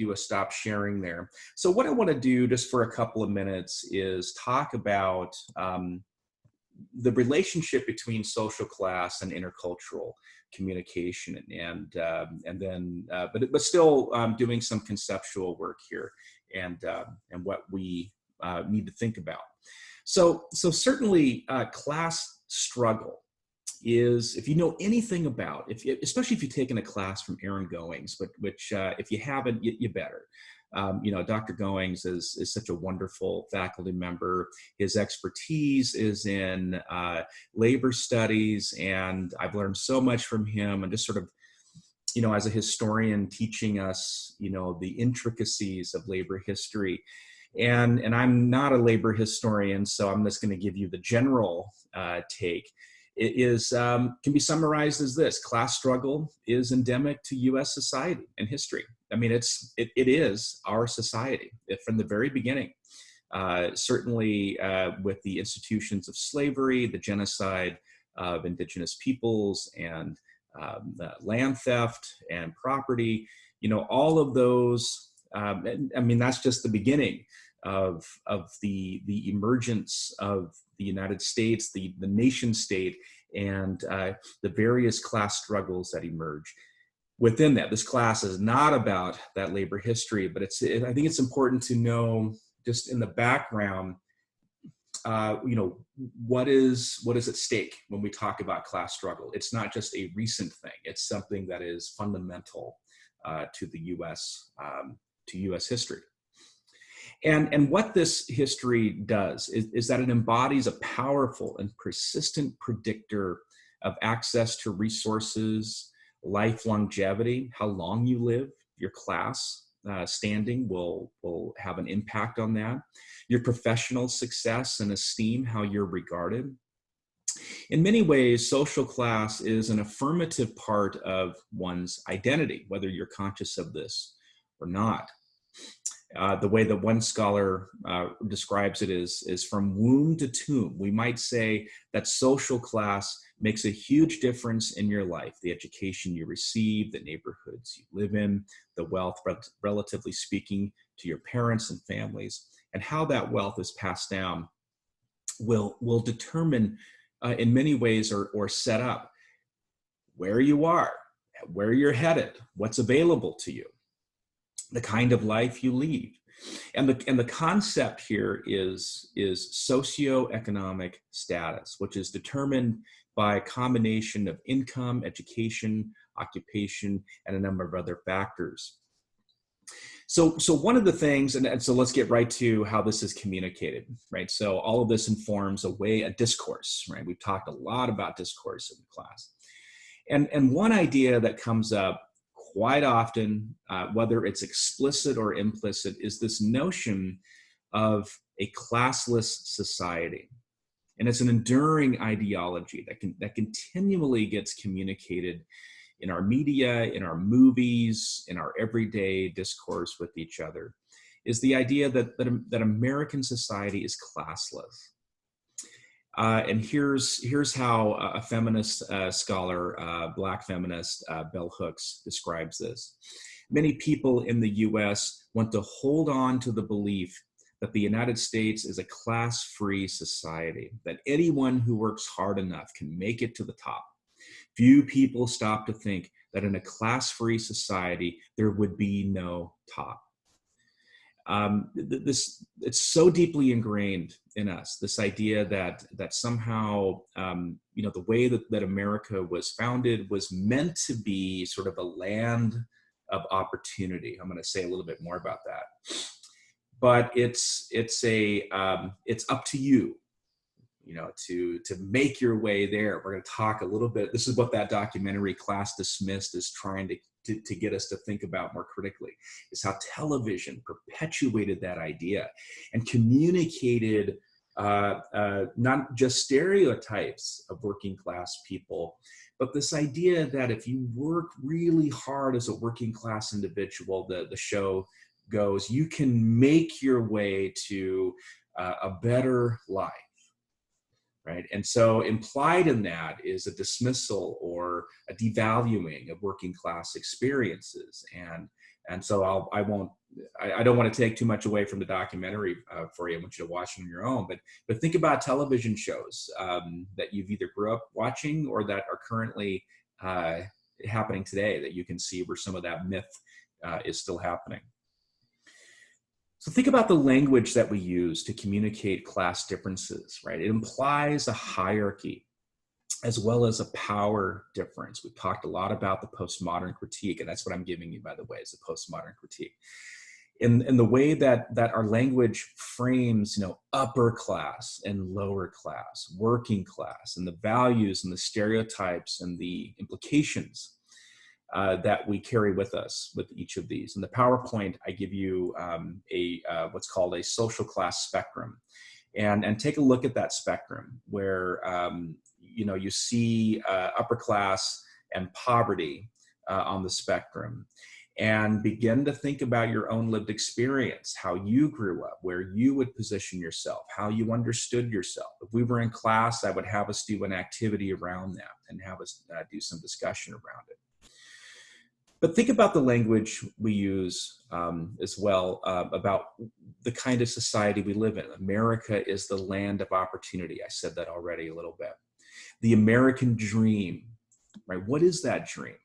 do a stop sharing there. So what I want to do just for a couple of minutes is talk about the relationship between social class and intercultural communication, and then but still doing some conceptual work here, and what we need to think about. So certainly class struggle is, if you know anything about, especially if you've taken a class from Aaron Goings, which if you haven't, you better. Dr. Goings is such a wonderful faculty member. His expertise is in labor studies, and I've learned so much from him, and just sort of, as a historian teaching us, the intricacies of labor history. And I'm not a labor historian, so I'm just going to give you the general take. It is can be summarized as this: class struggle is endemic to U.S. society and history. I mean, it is our society from the very beginning. Certainly with the institutions of slavery, the genocide of indigenous peoples, and land theft and property. All of those. I mean, that's just the beginning of the emergence of the United States, the nation state, and the various class struggles that emerge within that. This class is not about that labor history, but I think it's important to know, just in the background, what is at stake when we talk about class struggle. It's not just a recent thing; it's something that is fundamental to the U.S. To U.S. history. And what this history does is that it embodies a powerful and persistent predictor of access to resources, life longevity, how long you live. Your class standing will have an impact on that. Your professional success and esteem, how you're regarded. In many ways, social class is an affirmative part of one's identity, whether you're conscious of this or not. The way that one scholar describes it is from womb to tomb. We might say that social class makes a huge difference in your life: the education you receive, the neighborhoods you live in, the wealth, relatively speaking, to your parents and families, and how that wealth is passed down will determine in many ways or set up where you are, where you're headed, what's available to you, the kind of life you lead. And the concept here is socioeconomic status, which is determined by a combination of income, education, occupation, and a number of other factors. So one of the things, and so let's get right to how this is communicated, right? So all of this informs a discourse, right? We've talked a lot about discourse in the class. And one idea that comes up quite often, whether it's explicit or implicit, is this notion of a classless society. And it's an enduring ideology that continually gets communicated in our media, in our movies, in our everyday discourse with each other, is the idea that American society is classless. And here's how a feminist scholar, Black feminist, Bell Hooks, describes this. Many people in the U.S. want to hold on to the belief that the United States is a class-free society, that anyone who works hard enough can make it to the top. Few people stop to think that in a class-free society, there would be no top. It's so deeply ingrained in us, this idea that somehow the way that America was founded was meant to be sort of a land of opportunity. I'm going to say a little bit more about that, but it's up to you, to make your way there. We're going to talk a little bit. This is what that documentary Class Dismissed is trying to get us to think about more critically, is how television perpetuated that idea and communicated not just stereotypes of working class people, but this idea that if you work really hard as a working class individual, the show goes, you can make your way to a better life. Right. And so implied in that is a dismissal or a devaluing of working class experiences And so I don't want to take too much away from the documentary for you. I want you to watch it on your own. But think about television shows that you've either grew up watching or that are currently happening today, that you can see where some of that myth is still happening. So think about the language that we use to communicate class differences, right? It implies a hierarchy as well as a power difference. We've talked a lot about the postmodern critique, and that's what I'm giving you, by the way, is a postmodern critique. In the way that our language frames, upper class and lower class, working class, and the values and the stereotypes and the implications that we carry with us with each of these. In the PowerPoint, I give you what's called a social class spectrum, and take a look at that spectrum where you see upper class and poverty on the spectrum, and begin to think about your own lived experience, how you grew up, where you would position yourself, how you understood yourself. If we were in class, I would have us do an activity around that and have us do some discussion around it. But think about the language we use as well about the kind of society we live in. America is the land of opportunity. I said that already a little bit. The American dream, right? What is that dream?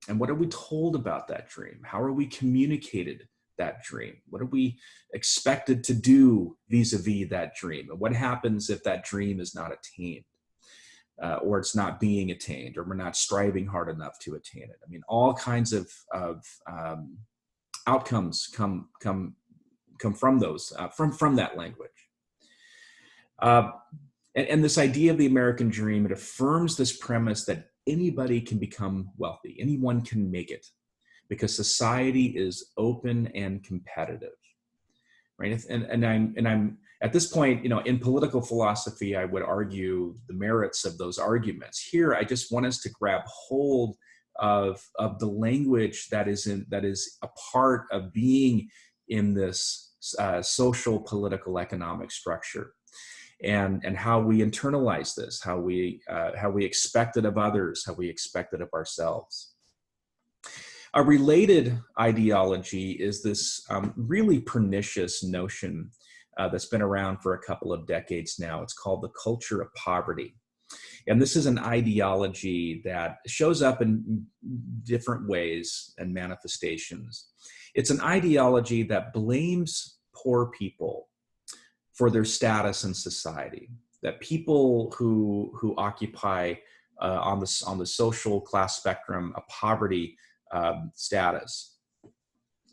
And what are we told about that dream? How are we communicated that dream? What are we expected to do vis-a-vis that dream? And what happens if that dream is not attained? Or it's not being attained, or we're not striving hard enough to attain it. I mean, all kinds of outcomes come from those, from that language. And this idea of the American dream, it affirms this premise that anybody can become wealthy, anyone can make it, because society is open and competitive, right? And I'm at this point, in political philosophy, I would argue the merits of those arguments. Here, I just want us to grab hold of the language that is a part of being in this social, political, economic structure, and how we internalize this, how we expect it of others, how we expect it of ourselves. A related ideology is this really pernicious notion that's been around for a couple of decades now. It's called the culture of poverty. And this is an ideology that shows up in different ways and manifestations. It's an ideology that blames poor people for their status in society, that people who occupy on the social class spectrum a poverty status,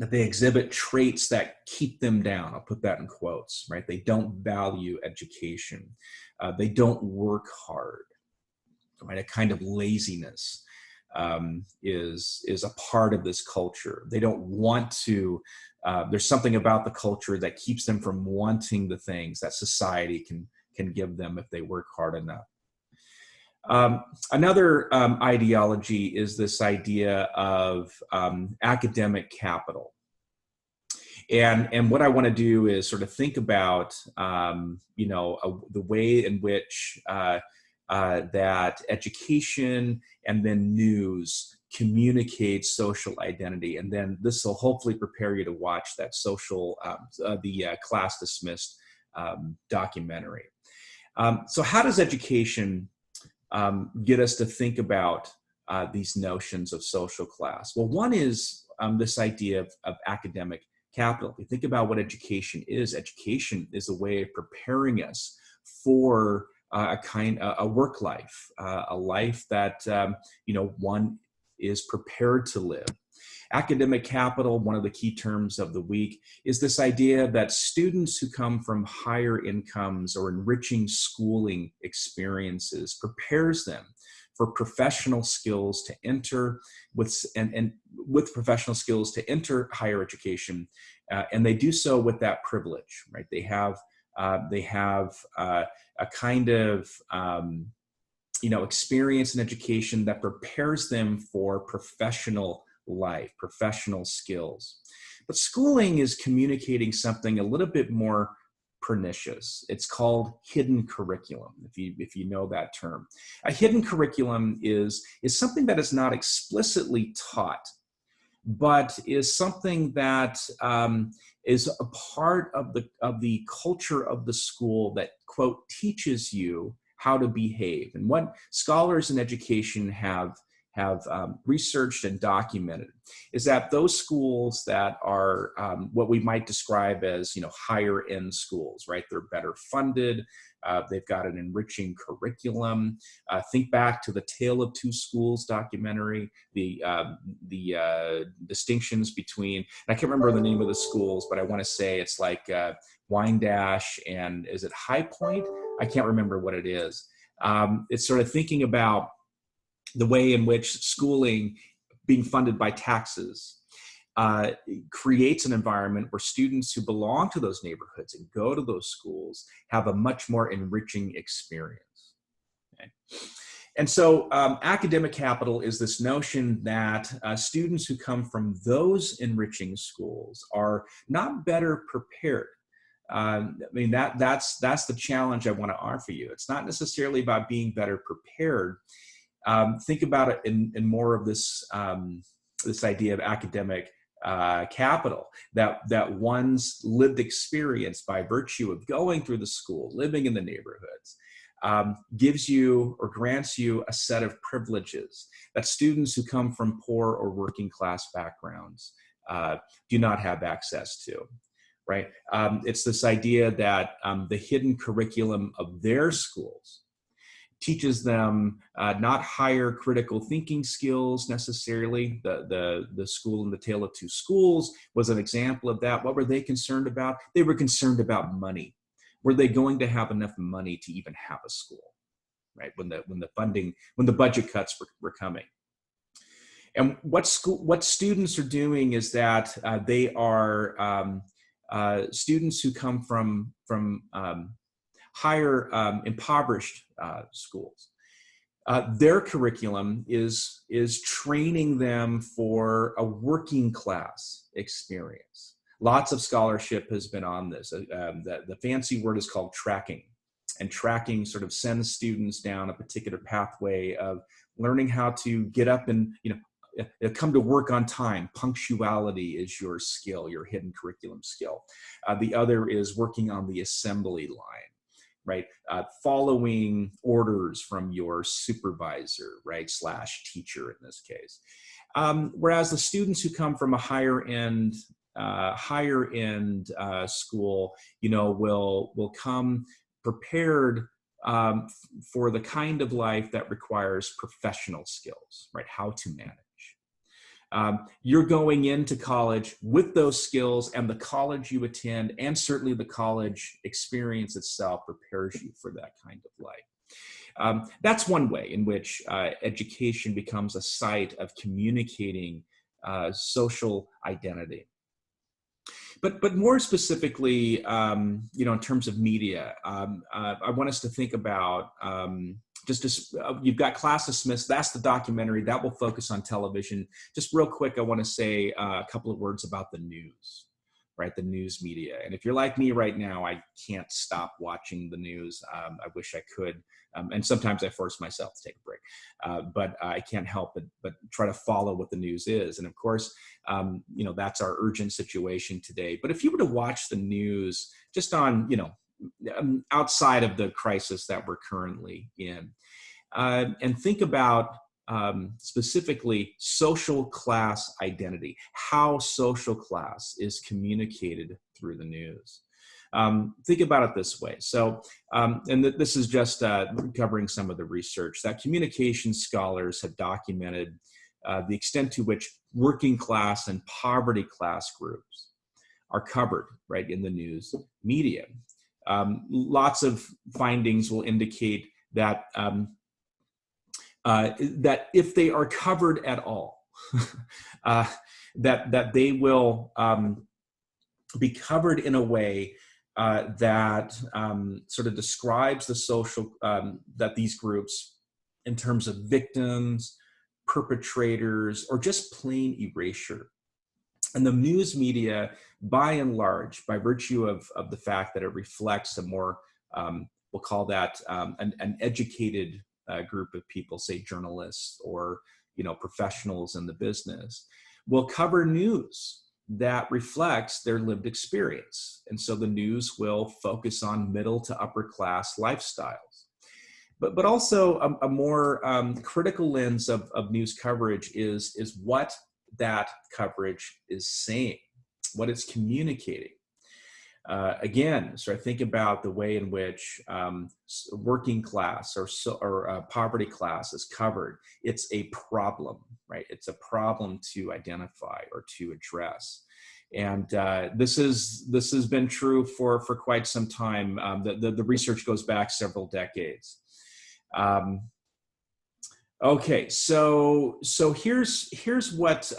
that they exhibit traits that keep them down. I'll put that in quotes, right? They don't value education. They don't work hard, right? A kind of laziness is a part of this culture. They don't want to, there's something about the culture that keeps them from wanting the things that society can give them if they work hard enough. Another ideology is this idea of academic capital. And what I want to do is sort of think about, the way in which that education and then news communicates social identity. And then this will hopefully prepare you to watch that the Class Dismissed documentary. So how does education get us to think about these notions of social class? Well, one is this idea of academic capital. If you think about what education is a way of preparing us for a work life, a life that one is prepared to live. Academic capital, one of the key terms of the week, is this idea that students who come from higher incomes or enriching schooling experiences prepares them for professional skills to enter with professional skills to enter higher education, and they do so with that privilege, right? They have a kind of experience in education that prepares them for professional life, professional skills. But schooling is communicating something a little bit more pernicious. It's called hidden curriculum, if you know that term. A hidden curriculum is something that is not explicitly taught, but is something that is a part of the culture of the school that, quote, teaches you how to behave. And what scholars in education have researched and documented is that those schools that are what we might describe as, higher end schools, right? They're better funded. They've got an enriching curriculum. Think back to the Tale of Two Schools documentary, the distinctions between, and I can't remember the name of the schools, but I want to say it's like Wyandash and is it High Point? I can't remember what it is. It's sort of thinking about the way in which schooling being funded by taxes creates an environment where students who belong to those neighborhoods and go to those schools have a much more enriching experience. Okay? And so academic capital is this notion that students who come from those enriching schools are not better prepared. That's the challenge I want to offer you. It's not necessarily about being better prepared. Think about it in more of this this idea of academic capital, that one's lived experience by virtue of going through the school, living in the neighborhoods, gives you or grants you a set of privileges that students who come from poor or working class backgrounds do not have access to. Right? It's this idea that the hidden curriculum of their schools teaches them not higher critical thinking skills necessarily. The school in the Tale of Two Schools was an example of that. What were they concerned about? They were concerned about money. Were they going to have enough money to even have a school, right? When the budget cuts were coming. And what students are doing is that they are students who come from higher impoverished schools. Their curriculum is training them for a working class experience. Lots of scholarship has been on this. The fancy word is called tracking. And tracking sort of sends students down a particular pathway of learning how to get up and, come to work on time. Punctuality is your skill, your hidden curriculum skill. The other is working on the assembly line. Right, following orders from your supervisor, right, / teacher in this case. Whereas the students who come from a higher end school, will come prepared for the kind of life that requires professional skills, right? How to manage. You're going into college with those skills, and the college you attend, and certainly the college experience itself, prepares you for that kind of life. That's one way in which education becomes a site of communicating social identity. But more specifically, in terms of media, I want us to think about you've got Class Dismissed. That's the documentary that will focus on television. Just real quick, I want to say a couple of words about the news, right? The news media. And if you're like me right now, I can't stop watching the news. I wish I could. And sometimes I force myself to take a break, but I can't help but try to follow what the news is. And of course, that's our urgent situation today. But if you were to watch the news just on, outside of the crisis that we're currently in, and think about specifically social class identity, how social class is communicated through the news. Think about it this way. So, and this is just covering some of the research that communication scholars have documented the extent to which working class and poverty class groups are covered, right, in the news media. Lots of findings will indicate that that if they are covered at all, that they will be covered in a way that sort of describes the social, that these groups, in terms of victims, perpetrators, or just plain erasure. And the news media, by and large, by virtue of the fact that it reflects a more, we'll call that an educated group of people, say journalists or professionals in the business, will cover news that reflects their lived experience. And so the news will focus on middle to upper class lifestyles. But also a more critical lens of news coverage is what that coverage is saying, what it's communicating. Again, so I think about the way in which working class or poverty class is covered. It's a problem, right? It's a problem to identify or to address. And this has been true for quite some time. The research goes back several decades. Okay, so here's what.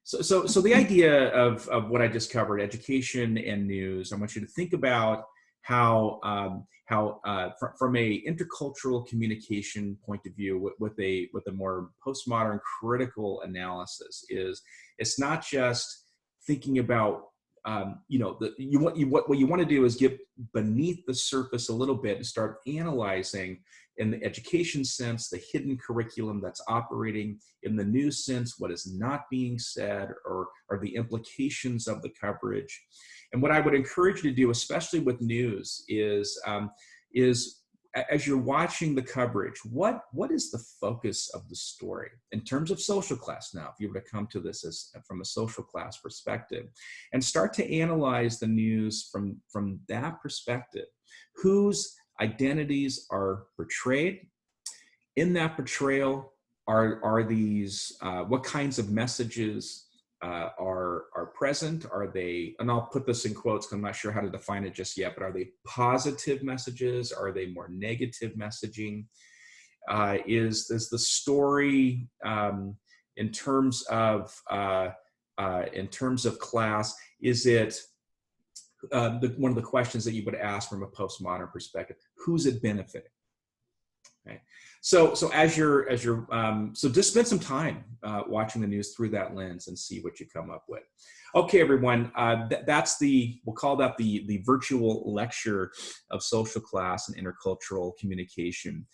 So the idea of what I just covered, education and news, I want you to think about how from a intercultural communication point of view, with a more postmodern critical analysis, is it's not just thinking about what you want to do is get beneath the surface a little bit and start analyzing, in the education sense, the hidden curriculum that's operating; in the news sense, what is not being said, or the implications of the coverage. And what I would encourage you to do, especially with news, is as you're watching the coverage, what is the focus of the story in terms of social class? Now, if you were to come to this as from a social class perspective, and start to analyze the news from that perspective, whose identities are portrayed in that portrayal, are these what kinds of messages are present? Are they, and I'll put this in quotes because I'm not sure how to define it just yet, but are they positive messages? Are they more negative messaging? Is the story in terms of class, is it one of the questions that you would ask from a postmodern perspective? Who's it benefiting? Okay. So just spend some time watching the news through that lens and see what you come up with. Okay, everyone, we'll call that the virtual lecture of social class and intercultural communication.